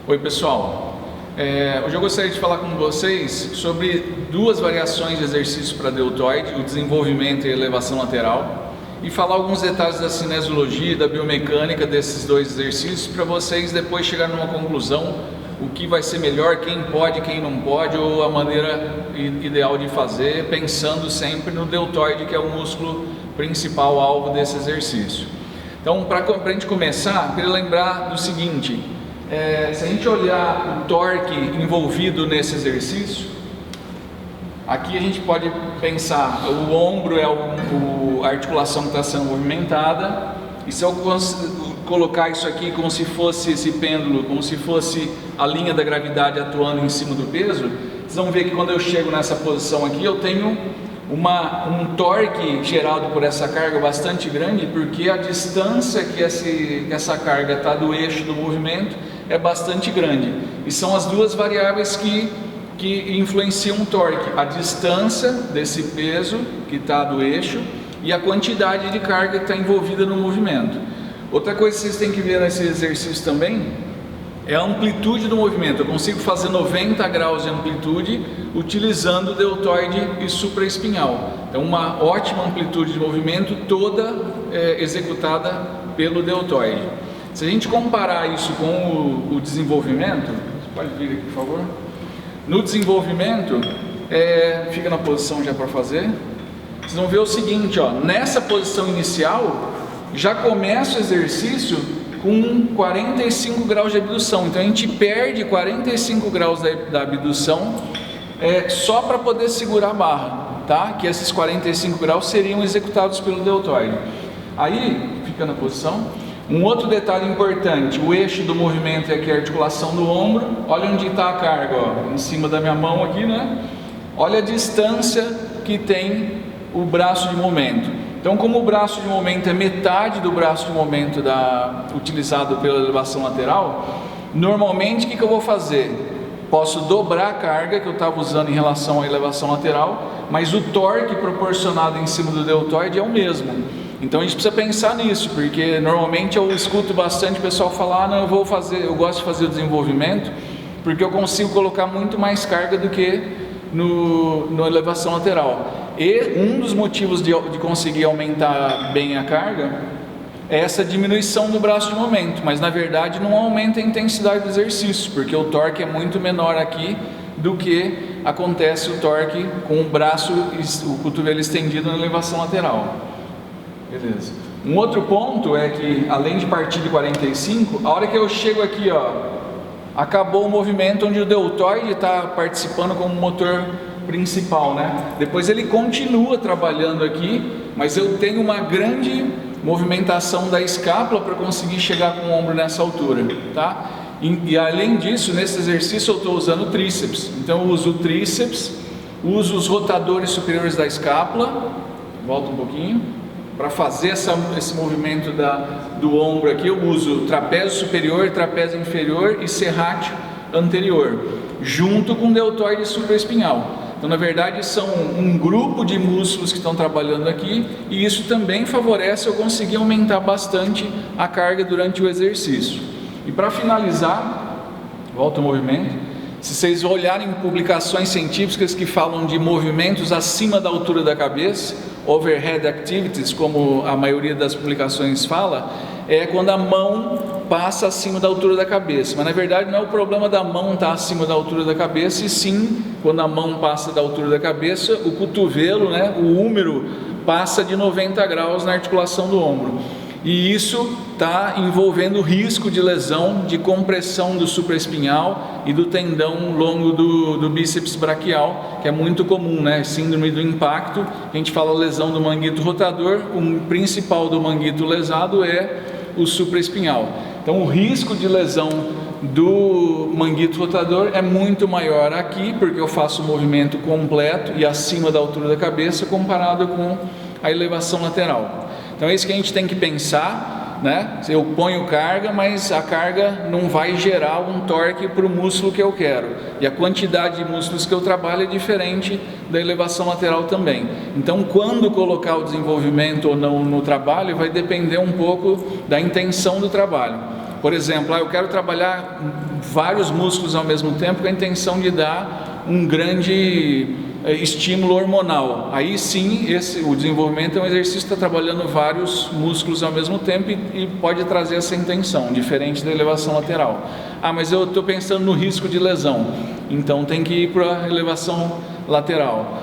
Oi pessoal, hoje eu gostaria de falar com vocês sobre duas variações de exercício para deltoide, o desenvolvimento e a elevação lateral, e falar alguns detalhes da cinesiologia e da biomecânica desses dois exercícios para vocês depois chegar numa conclusão, o que vai ser melhor, quem pode, quem não pode, ou a maneira ideal de fazer, pensando sempre no deltoide, que é o músculo principal alvo desse exercício. Então, para a gente começar, eu queria lembrar do seguinte: se a gente olhar o torque envolvido nesse exercício, aqui a gente pode pensar, o ombro é a articulação que está sendo movimentada, e se eu colocar isso aqui como se fosse esse pêndulo, como se fosse a linha da gravidade atuando em cima do peso, vocês vão ver que quando eu chego nessa posição aqui, eu tenho um torque gerado por essa carga bastante grande, porque a distância que essa carga está do eixo do movimento é bastante grande, e são as duas variáveis que influenciam o torque: a distância desse peso que está do eixo e a quantidade de carga que está envolvida no movimento. Outra coisa que vocês têm que ver nesse exercício também é a amplitude do movimento. Eu consigo fazer 90 graus de amplitude utilizando o deltoide e supraespinhal. Então, uma ótima amplitude de movimento, toda executada pelo deltoide. Se a gente comparar isso com o desenvolvimento, você pode vir aqui, por favor. No desenvolvimento, fica na posição já para fazer. Vocês vão ver o seguinte, ó, nessa posição inicial, já começa o exercício com 45 graus de abdução. Então a gente perde 45 graus da abdução só para poder segurar a barra, tá? Que esses 45 graus seriam executados pelo deltoide. Aí, fica na posição. Um outro detalhe importante: o eixo do movimento é aqui a articulação do ombro. Olha onde está a carga, ó, em cima da minha mão aqui, né? Olha a distância que tem o braço de momento. Então, como o braço de momento é metade do braço de momento utilizado pela elevação lateral, normalmente o que eu vou fazer? Posso dobrar a carga que eu estava usando em relação à elevação lateral, mas o torque proporcionado em cima do deltoide é o mesmo. Então a gente precisa pensar nisso, porque normalmente eu escuto bastante o pessoal falar: não, eu gosto de fazer o desenvolvimento porque eu consigo colocar muito mais carga do que na elevação lateral. E um dos motivos de conseguir aumentar bem a carga é essa diminuição do braço de momento, mas na verdade não aumenta a intensidade do exercício, porque o torque é muito menor aqui do que acontece o torque com o cotovelo estendido na elevação lateral. Beleza. Um outro ponto é que, além de partir de 45, a hora que eu chego aqui, ó, acabou o movimento onde o deltoide está participando como motor principal, né? Depois ele continua trabalhando aqui, mas eu tenho uma grande movimentação da escápula para conseguir chegar com o ombro nessa altura, tá? E além disso, nesse exercício eu estou usando o tríceps. Então eu uso o tríceps, uso os rotadores superiores da escápula, volta um pouquinho, para fazer esse movimento do ombro aqui. Eu uso trapézio superior, trapézio inferior e serrátil anterior, junto com o deltoide supraespinhal. Então, na verdade, são um grupo de músculos que estão trabalhando aqui, e isso também favorece eu conseguir aumentar bastante a carga durante o exercício. E para finalizar, volta o movimento. Se vocês olharem publicações científicas que falam de movimentos acima da altura da cabeça, overhead activities, como a maioria das publicações fala, é quando a mão passa acima da altura da cabeça. Mas na verdade não é o problema da mão estar acima da altura da cabeça, e sim, quando a mão passa da altura da cabeça, o cotovelo, né, o húmero, passa de 90 graus na articulação do ombro. E isso está envolvendo risco de lesão, de compressão do supraespinhal e do tendão longo do bíceps braquial, que é muito comum, né? Síndrome do impacto. A gente fala lesão do manguito rotador, o principal do manguito lesado é o supraespinhal. Então o risco de lesão do manguito rotador é muito maior aqui, porque eu faço o movimento completo e acima da altura da cabeça, comparado com a elevação lateral. Então é isso que a gente tem que pensar, né? Eu ponho carga, mas a carga não vai gerar um torque para o músculo que eu quero, e a quantidade de músculos que eu trabalho é diferente da elevação lateral também. Então, quando colocar o desenvolvimento ou não no trabalho vai depender um pouco da intenção do trabalho. Por exemplo, eu quero trabalhar vários músculos ao mesmo tempo com a intenção de dar um grande estímulo hormonal. Aí sim, o desenvolvimento é um exercício que está trabalhando vários músculos ao mesmo tempo e pode trazer essa intenção, diferente da elevação lateral. Mas eu estou pensando no risco de lesão, então tem que ir para a elevação lateral.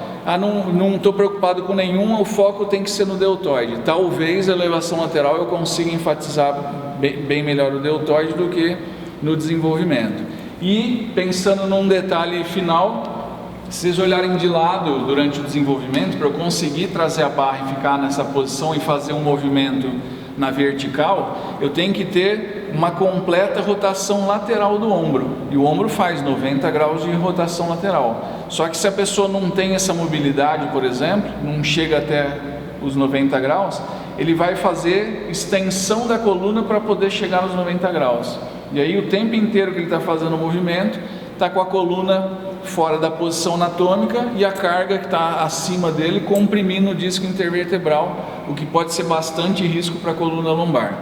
Não estou preocupado com nenhum, o foco tem que ser no deltoide. Talvez a elevação lateral eu consiga enfatizar bem melhor o deltoide do que no desenvolvimento. E pensando num detalhe final, se vocês olharem de lado durante o desenvolvimento, para eu conseguir trazer a barra e ficar nessa posição e fazer um movimento na vertical, eu tenho que ter uma completa rotação lateral do ombro, e o ombro faz 90 graus de rotação lateral. Só que se a pessoa não tem essa mobilidade, por exemplo, não chega até os 90 graus, ele vai fazer extensão da coluna para poder chegar nos 90 graus, e aí o tempo inteiro que ele está fazendo o movimento, está com a coluna fora da posição anatômica e a carga que está acima dele comprimindo o disco intervertebral, o que pode ser bastante risco para a coluna lombar.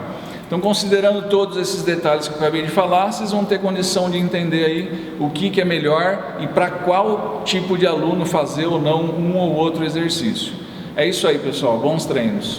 Então, considerando todos esses detalhes que eu acabei de falar, vocês vão ter condição de entender aí o que é melhor e para qual tipo de aluno fazer ou não um ou outro exercício. É isso aí, pessoal, bons treinos.